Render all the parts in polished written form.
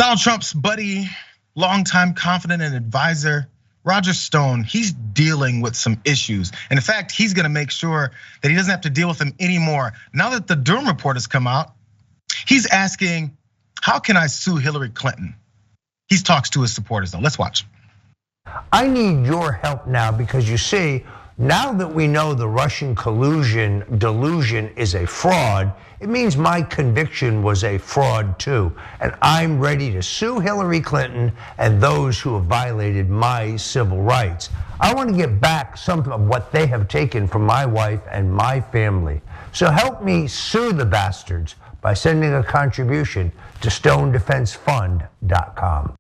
Donald Trump's buddy, longtime confidant and advisor, Roger Stone, he's dealing with some issues. And in fact, he's gonna make sure that he doesn't have to deal with them anymore. Now that the Durham report has come out, he's asking, how can I sue Hillary Clinton? He talks to his supporters though, let's watch. I need your help now because you see, now that we know the Russian collusion delusion is a fraud, it means my conviction was a fraud too. And I'm ready to sue Hillary Clinton and those who have violated my civil rights. I want to get back some of what they have taken from my wife and my family. So help me sue the bastards by sending a contribution to stonedefensefund.com.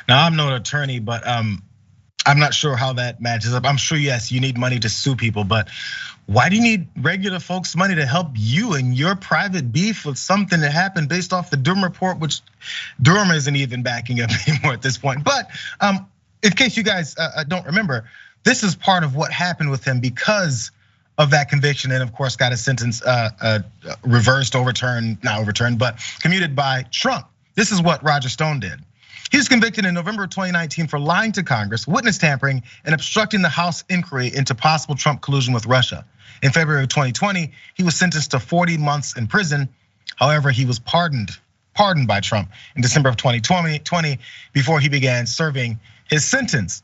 Now, I'm no attorney, but I'm not sure how that matches up. I'm sure, yes, you need money to sue people, but why do you need regular folks' money to help you in your private beef with something that happened based off the Durham report, which Durham isn't even backing up anymore at this point? But in case you guys don't remember, this is part of what happened with him because of that conviction, and of course got his sentence reversed, overturned, not overturned, but commuted by Trump. This is what Roger Stone did. He was convicted in November of 2019 for lying to Congress, witness tampering, and obstructing the House inquiry into possible Trump collusion with Russia. In February of 2020, he was sentenced to 40 months in prison. However, he was pardoned by Trump in December of 2020 before he began serving his sentence.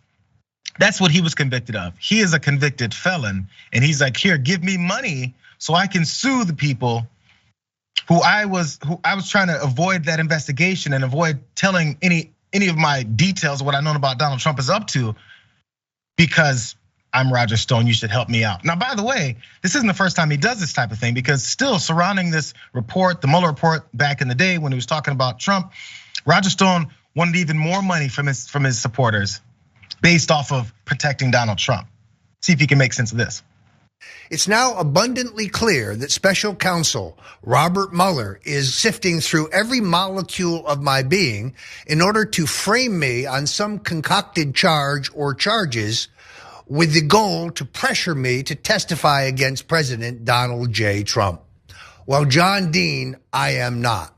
That's what he was convicted of. He is a convicted felon, and he's like, here, give me money so I can sue the people who I was trying to avoid that investigation and avoid telling any of my details of what I know about Donald Trump is up to, because I'm Roger Stone, you should help me out. Now, by the way, this isn't the first time he does this type of thing, because still surrounding this report, the Mueller report back in the day when he was talking about Trump, Roger Stone wanted even more money from his supporters based off of protecting Donald Trump. See if he can make sense of this. It's now abundantly clear that special counsel Robert Mueller is sifting through every molecule of my being in order to frame me on some concocted charge or charges with the goal to pressure me to testify against President Donald J. Trump. Well, John Dean, I am not.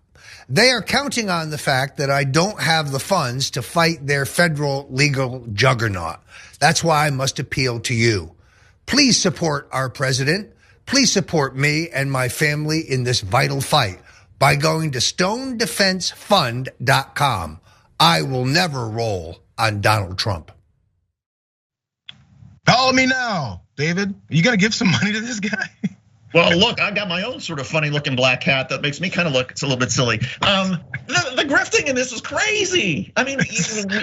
They are counting on the fact that I don't have the funds to fight their federal legal juggernaut. That's why I must appeal to you. Please support our president. Please support me and my family in this vital fight by going to stonedefensefund.com. I will never roll on Donald Trump. Call me now, David. Are you gonna give some money to this guy? Well, look, I got my own sort of funny looking black hat that makes me kind of look, it's a little bit silly. The grifting in this is crazy. I mean,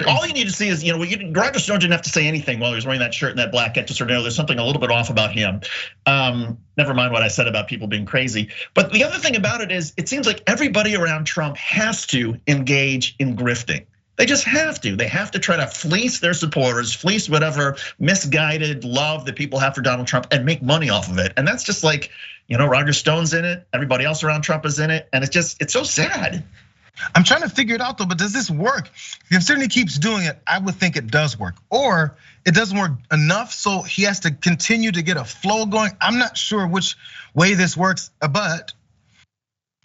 all you need to see is, Roger Stone didn't have to say anything while he was wearing that shirt and that black hat to sort of know there's something a little bit off about him. Never mind what I said about people being crazy. But the other thing about it is, it seems like everybody around Trump has to engage in grifting. They just have to. They have to try to fleece their supporters, fleece whatever misguided love that people have for Donald Trump and make money off of it. And that's just like, Roger Stone's in it, everybody else around Trump is in it, and it's so sad. I'm trying to figure it out though, but does this work? Considering he keeps doing it, I would think it does work. Or it doesn't work enough, so he has to continue to get a flow going. I'm not sure which way this works, but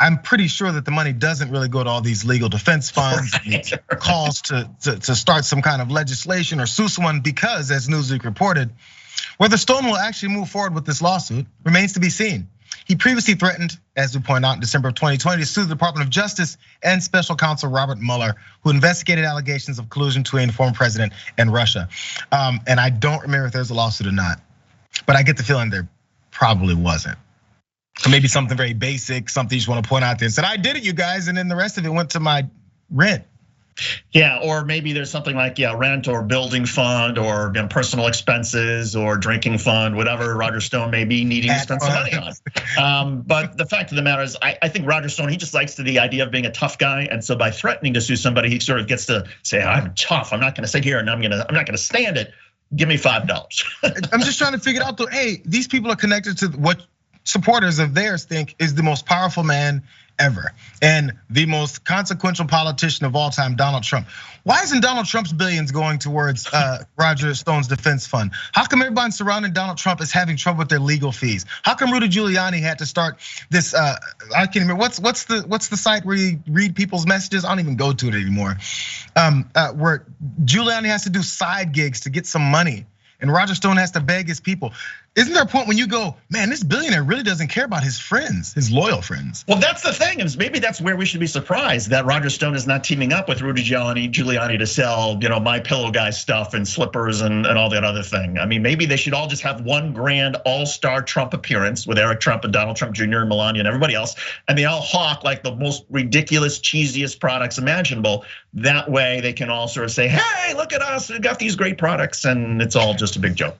I'm pretty sure that the money doesn't really go to all these legal defense funds, right. Calls to start some kind of legislation or sue someone, because as Newsweek reported, whether Stone will actually move forward with this lawsuit remains to be seen. He previously threatened, as we point out in December of 2020, to sue the Department of Justice and special counsel Robert Mueller, who investigated allegations of collusion between the former president and Russia. And I don't remember if there's a lawsuit or not, but I get the feeling there probably wasn't. So maybe something very basic, something you just want to point out there and said, I did it, you guys, and then the rest of it went to my rent. Yeah, or maybe there's something like rent or building fund or personal expenses or drinking fund, whatever Roger Stone may be needing to spend some money on. But the fact of the matter is, I think Roger Stone, he just likes the idea of being a tough guy, and so by threatening to sue somebody, he sort of gets to say, I'm tough. I'm not going to sit here and I'm not going to stand it. Give me $5. I'm just trying to figure it out though. Hey, these people are connected to what supporters of theirs think is the most powerful man ever. And the most consequential politician of all time, Donald Trump. Why isn't Donald Trump's billions going towards Roger Stone's defense fund? How come everybody surrounding Donald Trump is having trouble with their legal fees? How come Rudy Giuliani had to start this? I can't remember what's the site where you read people's messages? I don't even go to it anymore. Where Giuliani has to do side gigs to get some money, and Roger Stone has to beg his people. Isn't there a point when you go, man, this billionaire really doesn't care about his friends, his loyal friends? Well, that's the thing, is maybe that's where we should be surprised that Roger Stone is not teaming up with Rudy Giuliani to sell, My Pillow guy stuff and slippers and all that other thing. I mean, maybe they should all just have one grand all-star Trump appearance with Eric Trump and Donald Trump Jr. and Melania and everybody else, and they all hawk like the most ridiculous, cheesiest products imaginable. That way they can all sort of say, hey, look at us, we got these great products, and it's all just a big joke.